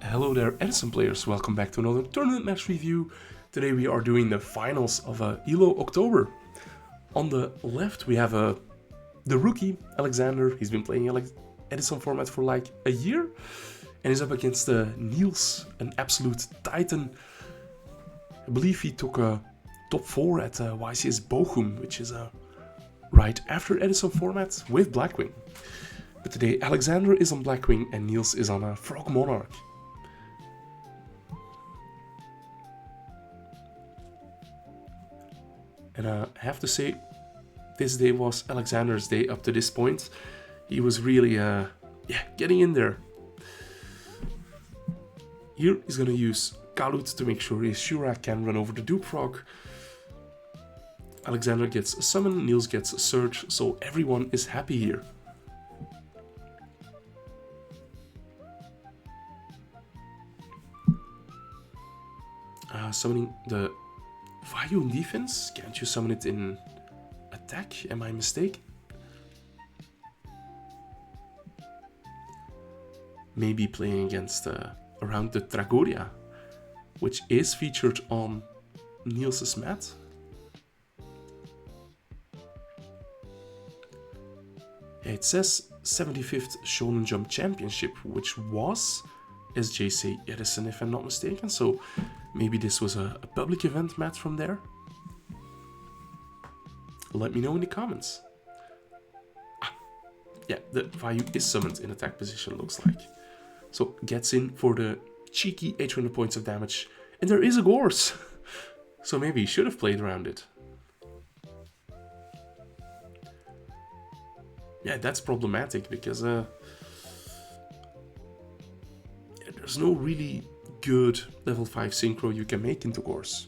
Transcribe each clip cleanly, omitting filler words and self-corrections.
Hello there, EDISON players. Welcome back to another tournament match review. Today we are doing the finals of ELLO October. On the left we have the rookie, Alexander. He's been playing EDISON format for like a year. And he's up against Niels, an absolute titan. I believe he took a top 4 at YCS Bochum, which is right after EDISON format with Blackwing. But today Alexander is on Blackwing and Niels is on a Frog Monarch. And I have to say, this day was Alexander's day up to this point. He was really, getting in there. Here he's gonna use Kalut to make sure his Shura can run over the Dupe Frog. Alexander gets a summon, Niels gets a surge, so everyone is happy here. Summoning the Vayu in defense. Can't you summon it in attack? Am I mistaken? Maybe playing against around the Tragoria, which is featured on Niels' mat. It says 75th Shonen Jump Championship, which was SJC EDISON if I'm not mistaken, so maybe this was a public event mat from there. Let me know in the comments. Yeah, the Vayu is summoned in attack position, looks like. So gets in for the cheeky 800 points of damage. And there is a Gorse! So maybe he should have played around it. Yeah, that's problematic because there's no really good level 5 synchro you can make into Gorse.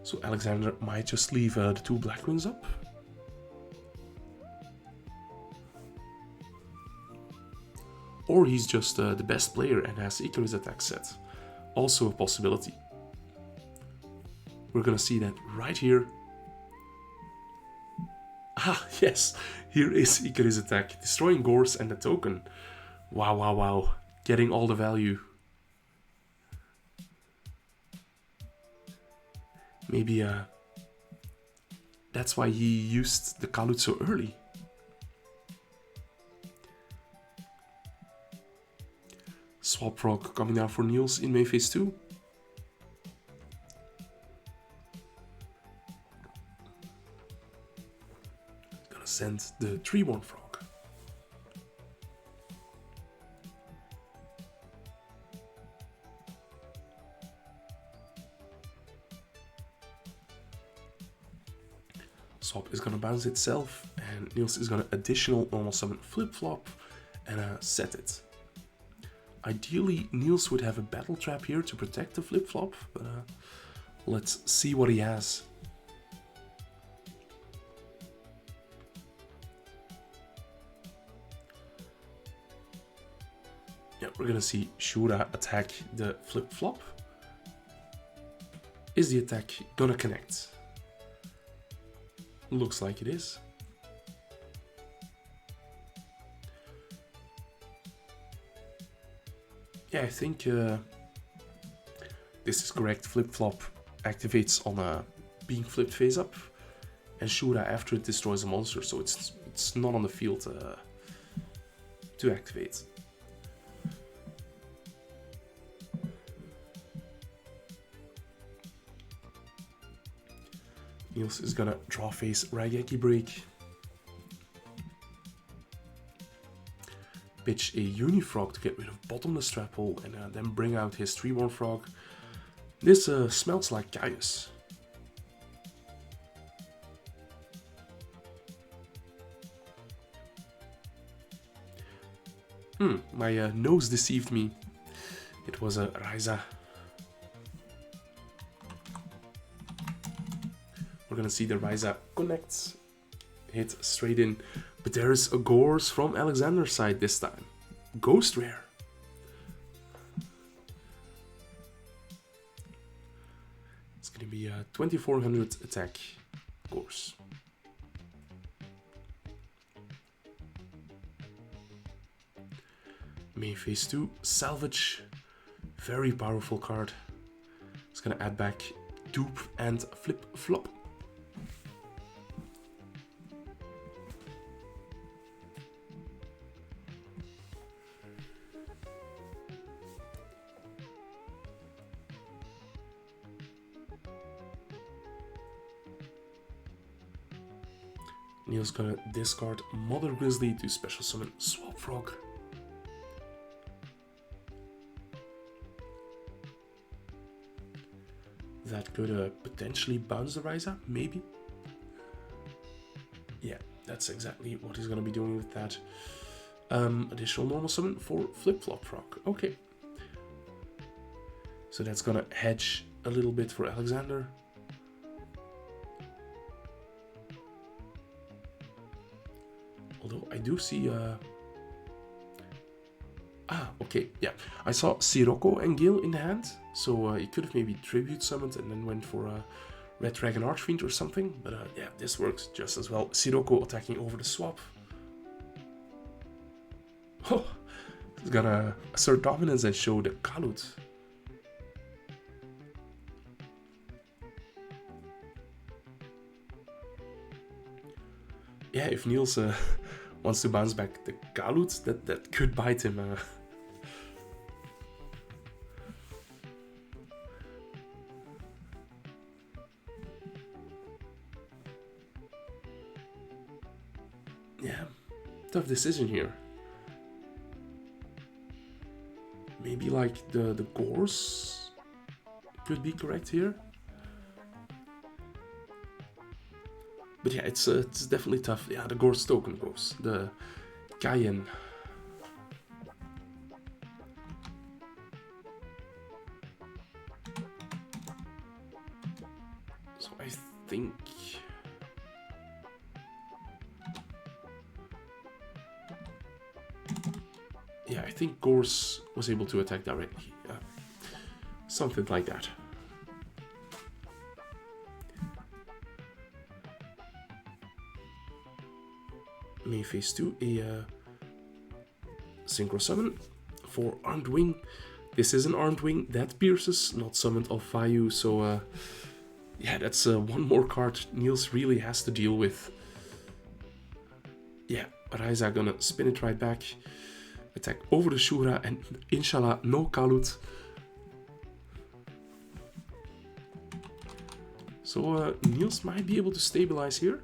So Alexander might just leave the 2 Blackwings up. Or he's just the best player and has Icarus attack set. Also a possibility. We're gonna see that right here. Ah, yes, here is Icarus attack, destroying Gorse and the token. Wow, wow, wow, getting all the value. Maybe that's why he used the Kalut so early. Swap Frog coming down for Niels in May phase 2. Gonna send the Treeborn Frog. Swap is gonna bounce itself, and Niels is gonna additional normal summon Flip Flop and set it. Ideally, Niels would have a Battle Trap here to protect the Flip Flop, but let's see what he has. Yeah, we're gonna see Shura attack the Flip Flop. Is the attack gonna connect? Looks like it is. Yeah, I think this is correct. Flip Flop activates on being flipped face up, and Shura after it destroys a monster, so it's not on the field to activate. Niels is gonna draw face Raigeki Break. Pitch a Unifrog to get rid of Bottomless Trap Hole and then bring out his Treeborn Frog. This smells like Caius. My nose deceived me. It was a Ryza. We're gonna see the Ryza connect, hit straight in. But there is a Gorse from Alexander's side this time. Ghost Rare. It's going to be a 2400 attack Gorse. Main phase 2, Salvage. Very powerful card. It's gonna add back Dupe and Flip Flop. Niels gonna discard Mother Grizzly to special summon Swap Frog. That could potentially bounce the Ryza, maybe. Yeah, that's exactly what he's gonna be doing with that. Additional normal summon for Flip Flop Frog. Okay. So that's gonna hedge a little bit for Alexander. Although I do see okay, yeah. I saw Sirocco and Gale in the hand, so he could have maybe tribute summoned and then went for a Red Dragon Archfiend or something. But yeah, this works just as well. Sirocco attacking over the swap. Oh, he's gonna assert dominance and show the Kalut. Yeah, if Niels wants to bounce back the Kalut, that could bite him. Yeah, tough decision here. Maybe like the Gorse could be correct here. But yeah, it's definitely tough. Yeah, the Gorse token goes. The Cayenne. So I think... yeah, I think Gorse was able to attack directly. Something like that. Main phase 2, a Synchro Summon for Armed Wing. This is an Armed Wing that pierces, not summoned off Vayu, so yeah, that's one more card Niels really has to deal with. Yeah, Ryza gonna spin it right back, attack over the Shura, and inshallah no Kalut. So Niels might be able to stabilize here.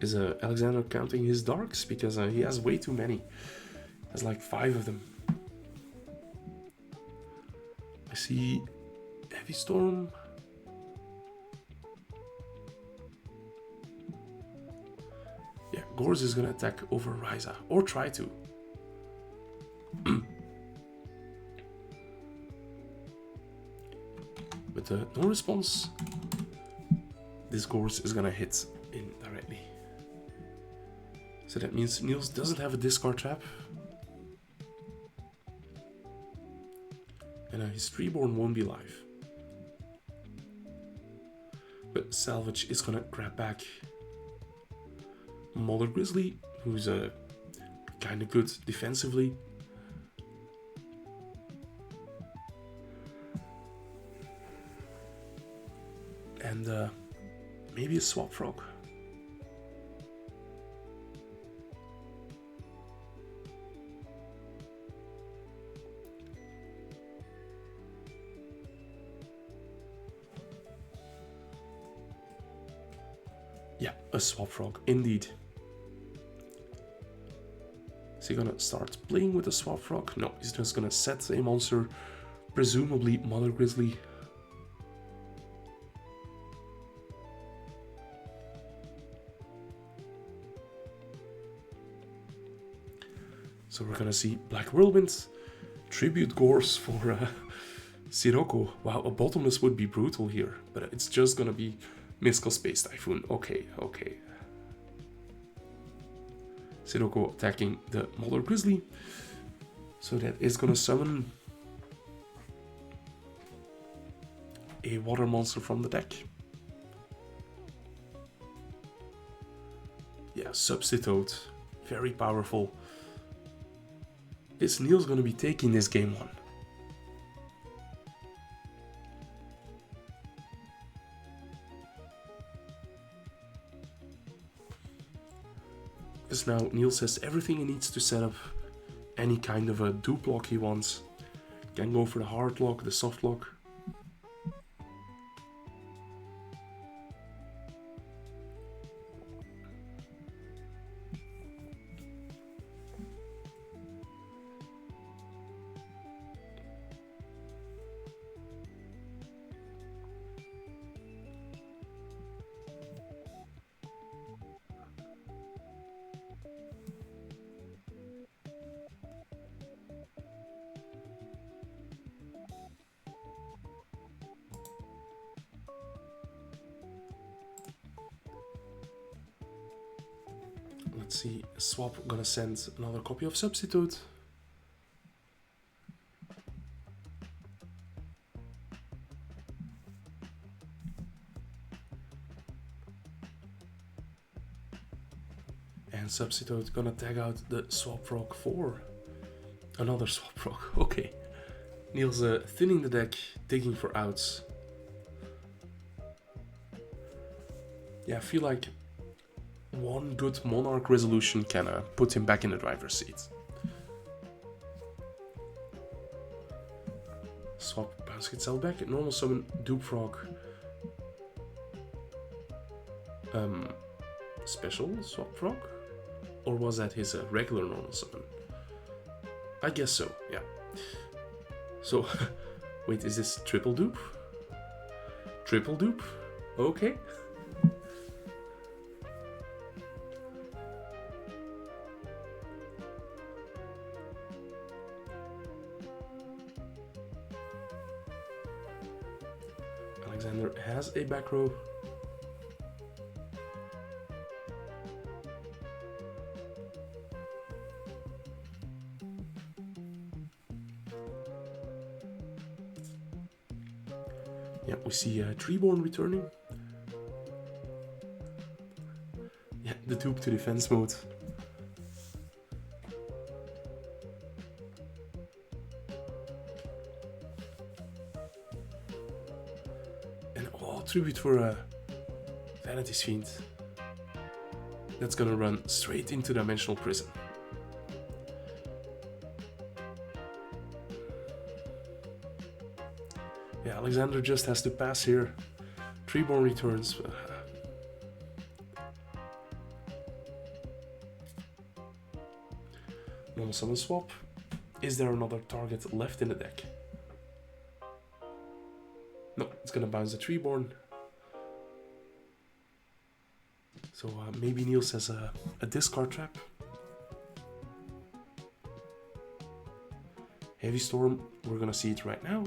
Is Alexander counting his darks? Because he has way too many. He has like 5 of them. I see Heavy Storm. Yeah, Gorse is gonna attack over Ryza, or try to. But no response. This Gorse is gonna hit in directly. So that means Niels doesn't have a discard trap. And his Reborn won't be live. But Salvage is gonna grab back Mother Grizzly, who's kinda good defensively. And maybe a Swap Frog. Yeah, a Swap Frog, indeed. Is he gonna start playing with the Swap Frog? No, he's just gonna set a monster, presumably Mother Grizzly. So we're gonna see Black Whirlwind, Tribute Gorse for Sirocco. Wow, a Bottomless would be brutal here, but it's just gonna be Mystical Space Typhoon. Okay, okay. Sirocco attacking the Mother Grizzly. So that is gonna summon a a water monster from the deck. Yeah, Substitute. Very powerful. Is Niels gonna be taking this game one? Because now Niels has everything he needs to set up any kind of a dupe lock he wants. Can go for the hard lock, the soft lock. Let's see, Swap gonna send another copy of Substitute. And Substitute gonna tag out the Swap Rock for another Swap Rock. Okay. Niels thinning the deck, digging for outs. Yeah, I feel like one good Monarch resolution can put him back in the driver's seat. Swap bounce itself back. Normal summon Dupe Frog. Special Swap Frog? Or was that his regular normal summon? I guess so, yeah. So, wait, is this triple dupe? Triple dupe? Okay. Alexander has a back row. Yeah, we see Treeborn returning. Yeah, the dupe to defense mode. And oh, tribute for Vanity's Fiend. That's gonna run straight into Dimensional Prison. Yeah, Alexander just has to pass here. Treeborn returns. Normal summon swap. Is there another target left in the deck? No, it's gonna bounce the Treeborn. So maybe Niels has a discard trap. Heavy Storm, we're gonna see it right now.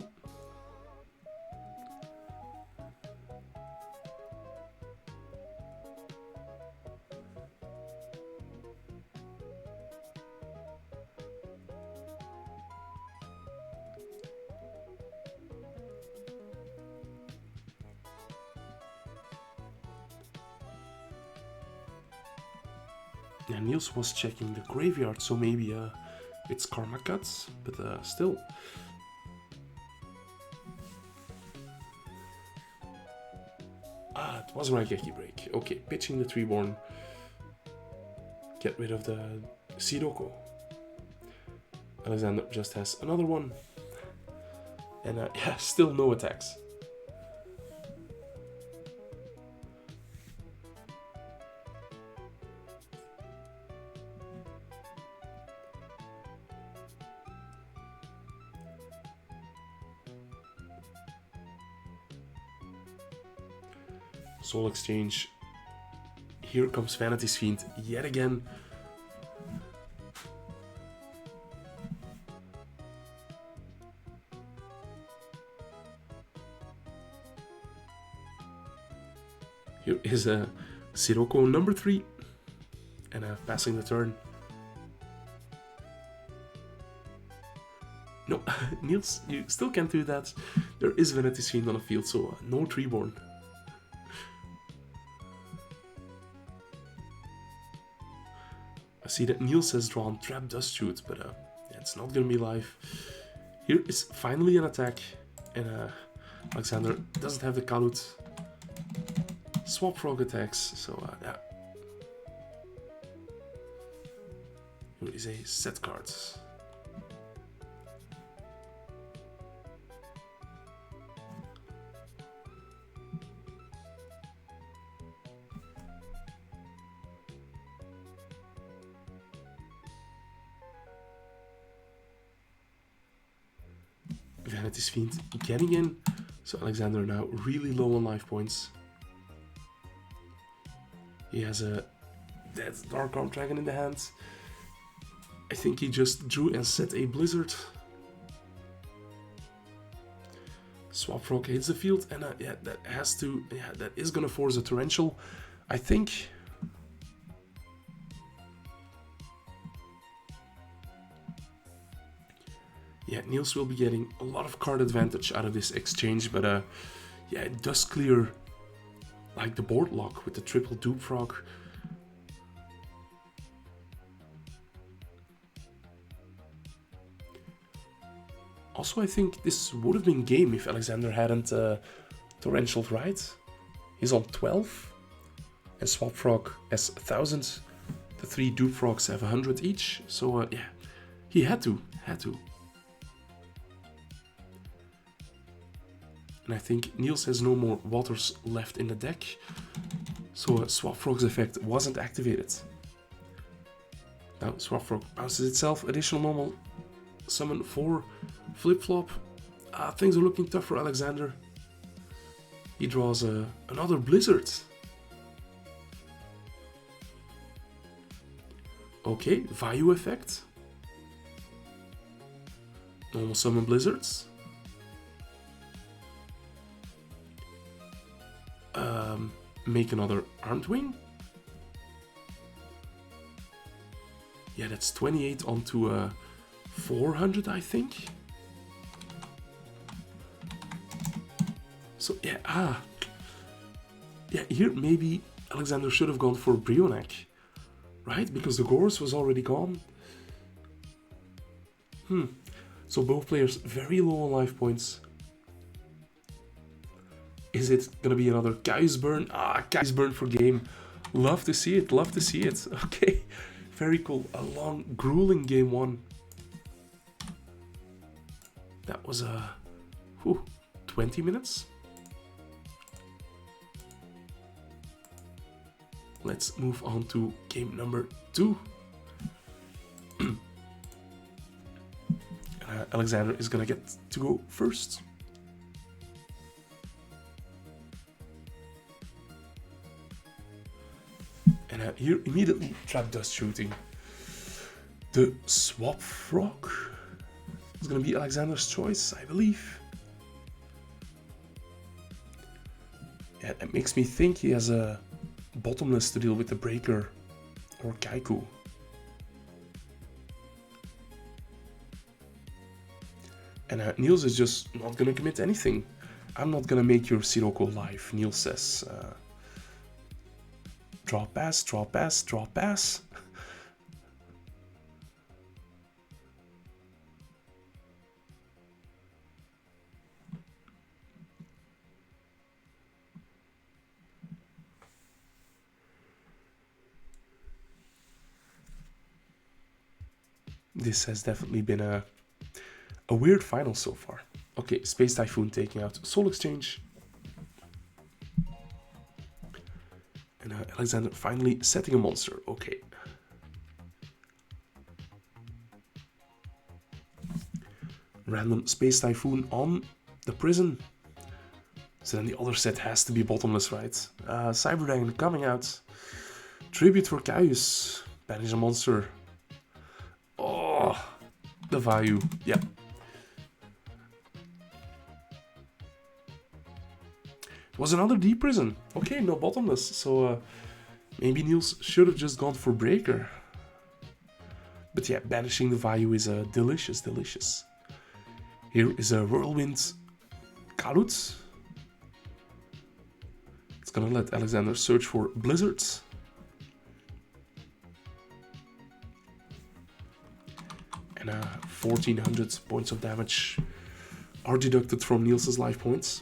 Yeah, Niels was checking the graveyard, so maybe it's Karma Cuts, but still. Ah, it was Raigeki Break. Okay, pitching the Treeborn. Get rid of the Sirocco. Alexander just has another one. And yeah, still no attacks. Soul Exchange. Here comes Vanity's Fiend yet again. Here is a Sirocco number 3 and passing the turn. No, Niels, you still can't do that. There is Vanity's Fiend on the field, so no Treeborn. I see that Niels has drawn Trap Dust Shoot, but yeah, it's not gonna be live. Here is finally an attack, and Alexander doesn't have the Kalut. Swap Frog attacks, so yeah. Here is a set card. Vanity's Fiend getting in, so Alexander now really low on life points. He has a dead Dark Arm Dragon in the hand. I think he just drew and set a Blizzard. Swap Frog hits the field, and yeah, that is gonna force a Torrential, I think. Yeah, Niels will be getting a lot of card advantage out of this exchange, but yeah, it does clear like the board lock with the triple Dupe Frog. Also, I think this would have been game if Alexander hadn't Torrential right. He's on 12, and Swap Frog has 1000. The 3 Dupe Frogs have 100 each, so yeah, he had to. And I think Niels has no more waters left in the deck, so Swap Frog's effect wasn't activated. Now Swap Frog bounces itself, additional normal summon for flip-flop. Things are looking tough for Alexander. He draws another Blizzard. Okay, Vayu effect. Normal summon Blizzards. Make another Armed Wing. Yeah, that's 28 onto 400, I think. So yeah, yeah, here maybe Alexander should have gone for Brionac, right? Because the Gorse was already gone. So both players very low on life points. Is it gonna be another Kai's Burn? Kai's Burn for game. Love to see it, love to see it. Okay, very cool. A long, grueling game 1. That was 20 minutes. Let's move on to game number 2. Alexander is gonna get to go first. And here immediately Trap Dust Shooting. The Swap Frog is gonna be Alexander's choice, I believe. Yeah, it makes me think he has a Bottomless to deal with the Breaker or Kaiku. And Niels is just not gonna commit anything. I'm not gonna make your Sirocco live, Niels says. Draw pass, draw pass, draw pass. This has definitely been a weird final so far. Okay, Space Typhoon taking out Soul Exchange. And Alexander finally setting a monster. Okay. Random Space Typhoon on the prison. So then the other set has to be Bottomless, right? Cyber Dragon coming out. Tribute for Caius. Banish a monster. Oh, the Vayu. Yeah. It was another deep prison. Okay, no Bottomless. So maybe Niels should have just gone for Breaker. But yeah, banishing the Vayu is delicious, delicious. Here is a Whirlwind Kalut. It's gonna let Alexander search for Blizzards. And 1400 points of damage are deducted from Niels' life points.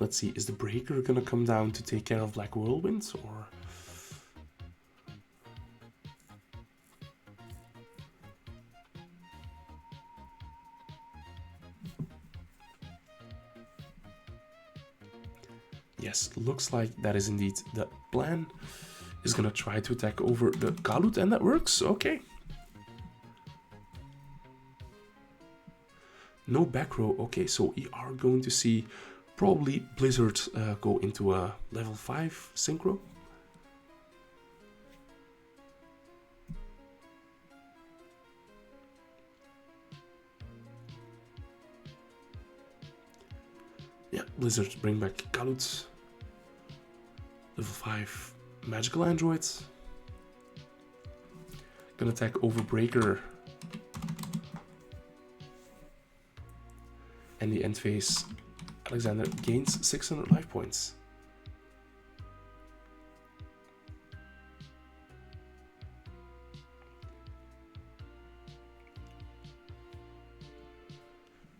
Let's see, is the Breaker gonna come down to take care of Black Whirlwinds, or... Yes, looks like that is indeed the plan. Is gonna try to attack over the Kalut, and that works, okay. No back row, okay, so we are going to see probably Blizzard go into a level 5 synchro. Yeah, Blizzard bring back Kalut. Level 5 magical androids. Gonna attack over Breaker. And the end phase, Alexander gains 600 life points.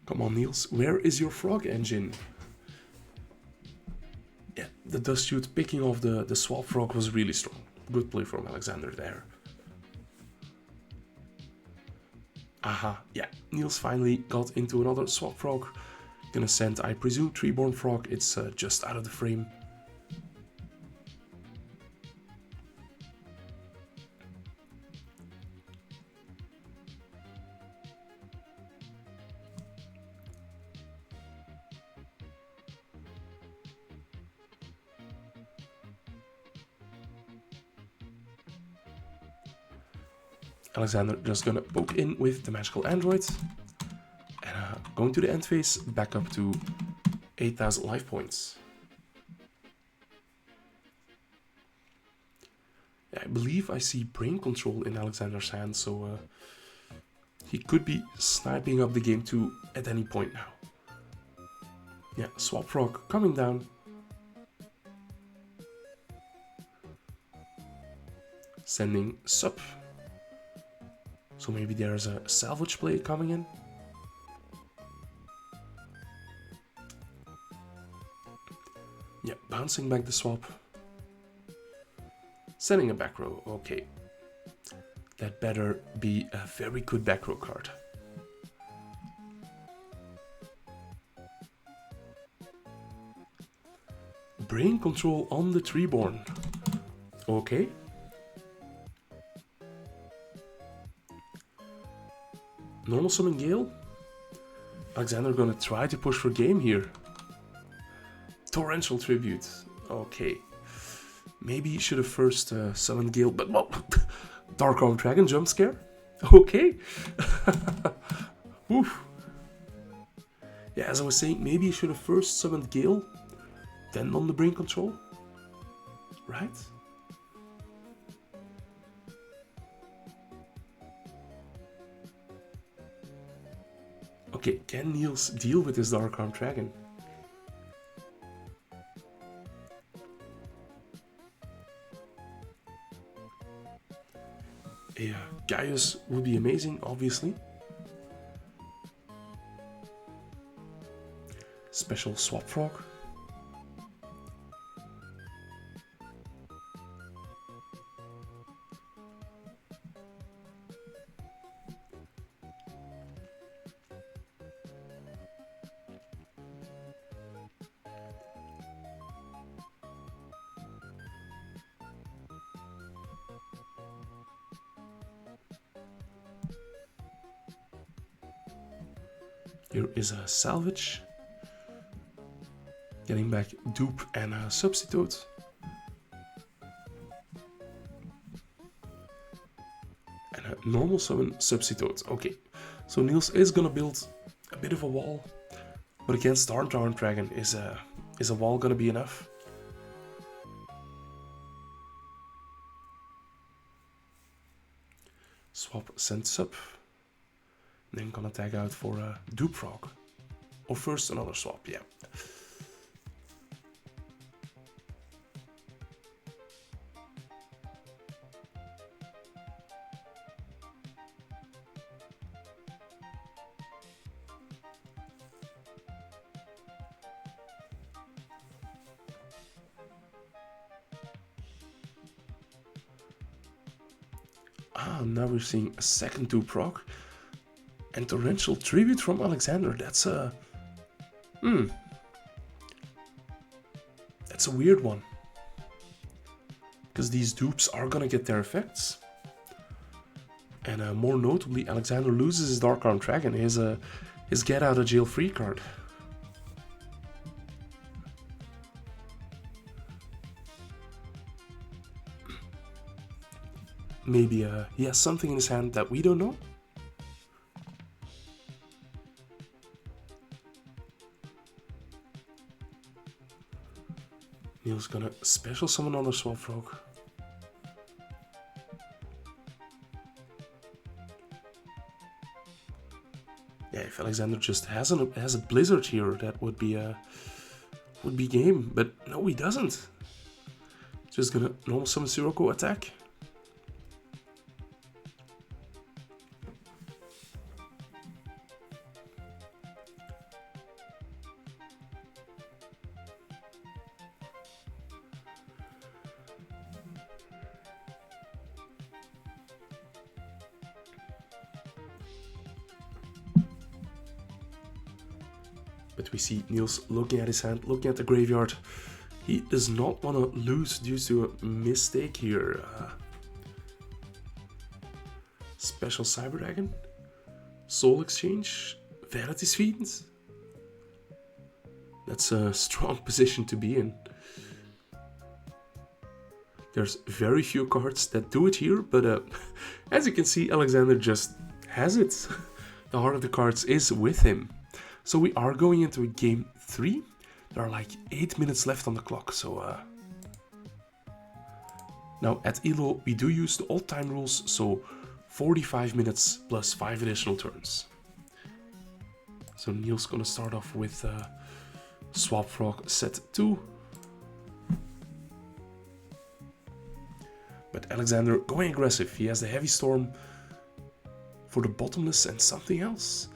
Come on, Niels, where is your frog engine? Yeah, the dust shoot picking off the swap frog was really strong. Good play from Alexander there. Aha, yeah, Niels finally got into another swap frog. Gonna send, I presume, Treeborn Frog. It's just out of the frame. Alexander just gonna poke in with the magical android. And going to the end phase, back up to 8,000 life points. Yeah, I believe I see brain control in Alexander's hand, so he could be sniping up the game too at any point now. Yeah, Swap Frog coming down. Sending sub. So maybe there's a salvage play coming in. Yeah, bouncing back the swap. Sending a back row, okay. That better be a very good back row card. Brain control on the Treeborn. Okay. Normal summon Gale. Alexander gonna try to push for game here. Torrential Tribute. Okay. Maybe he should have first summoned Gale, but well, Dark Arm Dragon jump scare. Okay. Oof. Yeah, as I was saying, maybe he should have first summoned Gale, then on the brain control. Right? Okay, can Niels deal with this Dark Arm Dragon? Yeah, Gaius would be amazing, obviously. Special Swap Frog. Here is a salvage. Getting back dupe and a substitute. And a normal summon substitute. Okay, so Niels is gonna build a bit of a wall, but against Darn Dragon, is a wall gonna be enough? Swap send sub. Then gonna tag out for a dupe frog. Or first another swap, yeah. Now we're seeing a second 2 proc. And Torrential Tribute from Alexander. That's a... That's a weird one. Because these dupes are gonna get their effects. And more notably, Alexander loses his Dark Arm Dragon, his get out of jail free card. Maybe he has something in his hand that we don't know? Niels gonna special summon on the Swap Frog. Yeah, if Alexander just has a Blizzard here, that would be game. But no, he doesn't. Just gonna normal summon Sirocco attack. But we see Niels looking at his hand, looking at the graveyard. He does not want to lose due to a mistake here. Special Cyber Dragon, Soul Exchange, Vanity's Fiend. That's a strong position to be in. There's very few cards that do it here, but as you can see, Alexander just has it. The heart of the cards is with him. So we are going into game 3. There are like 8 minutes left on the clock, so... Now at ELLO we do use the old time rules, so 45 minutes plus 5 additional turns. So Niels gonna start off with Swap Frog set 2. But Alexander going aggressive. He has the Heavy Storm for the Bottomless and something else.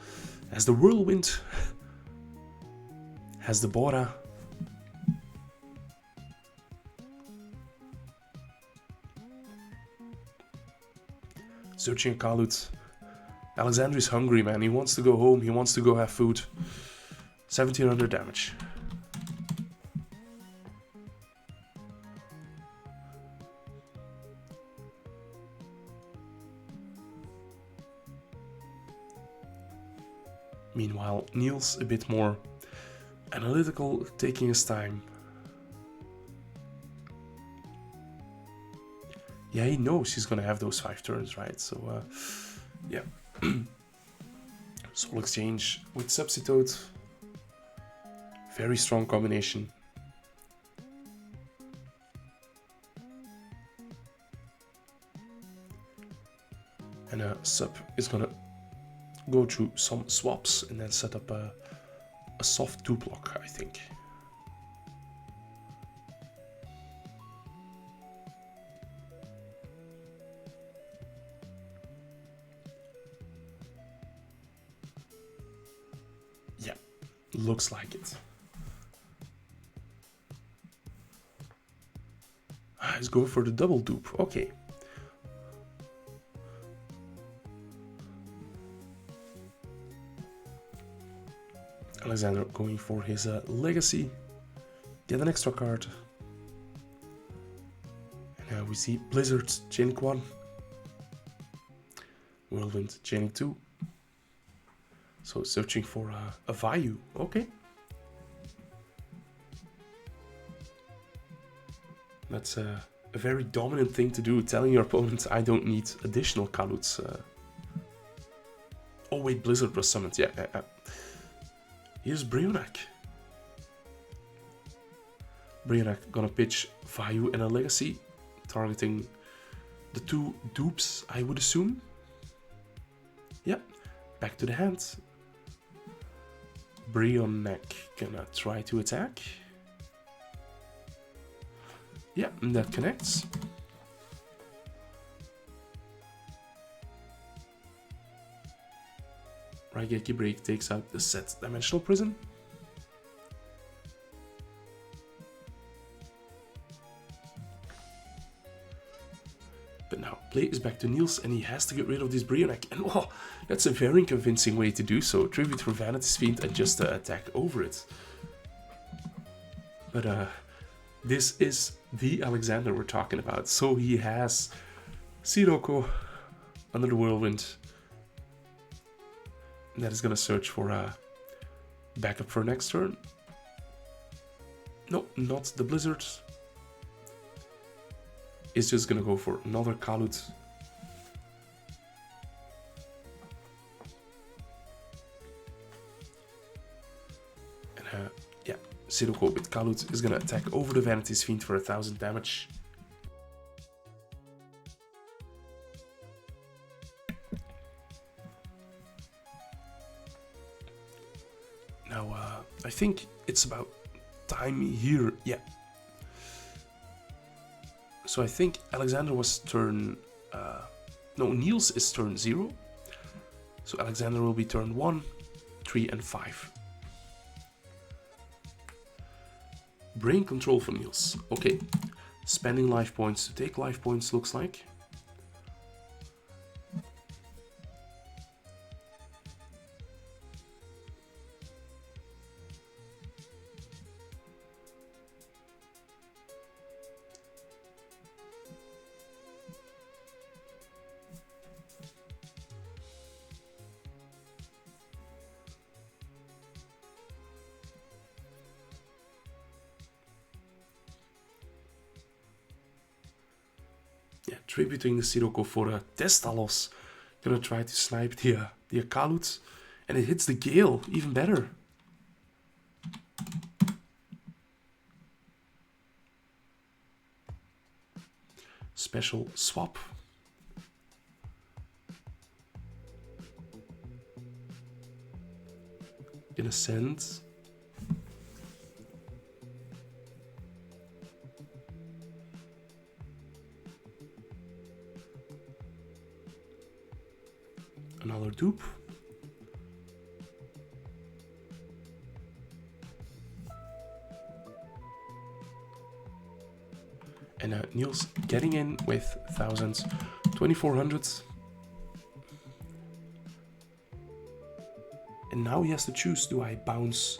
Has the Whirlwind. Has the Bora. Searching Kalut. Alexander is hungry, man. He wants to go home. He wants to go have food. 1700 damage. Meanwhile, Niels a bit more analytical, taking his time. Yeah, he knows he's gonna have those 5 turns, right? So, yeah. Soul Exchange with Substitute. Very strong combination. And Sub is gonna go through some swaps and then set up a soft 2 block, I think. Yeah, looks like it. He's going for the double dupe, okay. Alexander going for his legacy, get an extra card. And now we see Blizzard chaining 1, Whirlwind chaining 2. So searching for a Vayu, okay. That's a a very dominant thing to do, telling your opponent I don't need additional Kaluts. Oh wait, Blizzard was summoned, yeah. Here's Brionac. Brionac gonna pitch Vayu and a Legacy, targeting the 2 dupes, I would assume. Yep, back to the hand. Brionac gonna try to attack. Yeah, and that connects. Raigeki Break takes out the set Dimensional Prison. But now, play is back to Niels, and he has to get rid of this Brionac. And oh, that's a very convincing way to do so. Tribute for Vanity's Fiend and just attack over it. But this is the Alexander we're talking about. So he has Sirocco under the Whirlwind. And that is going to search for a backup for next turn. No, not the Blizzard. Is just gonna go for another Kalut. And yeah, Sirocco with Kalut is gonna attack over the Vanity's Fiend for 1000 damage. Now, I think it's about time here. Yeah. So I think Alexander was turn... no, Niels is turn 0. So Alexander will be turn 1, 3 and 5. Brain control for Niels. Okay. Spending life points to take life points, looks like. Yeah, tributing the Sirocco for a Testalos. Gonna try to snipe the Kalut. And it hits the Gale, even better. Special swap. Gonna send. Another dupe. And Niels getting in with 1000s, 2400s. And now he has to choose, do I bounce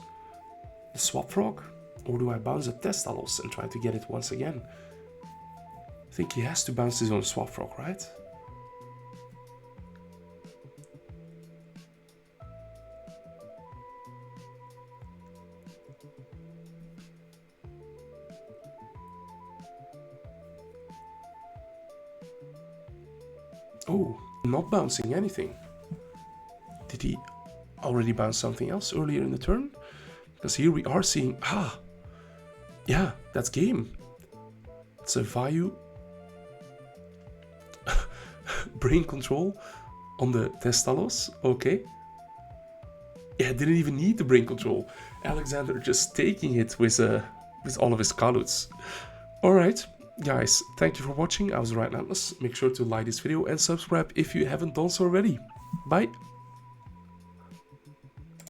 the Swap Frog or do I bounce a Testalos and try to get it once again? I think he has to bounce his own Swap Frog, right? Oh, not bouncing anything. Did he already bounce something else earlier in the turn? Because here we are seeing... Ah! Yeah, that's game. It's a Vayu brain control on the Testalos. Okay. Yeah, didn't even need the brain control. Alexander just taking it with all of his Kaluts. Alright. Guys, thank you for watching. I was Right Atlas. Make sure to like this video and subscribe if you haven't done so already. Bye!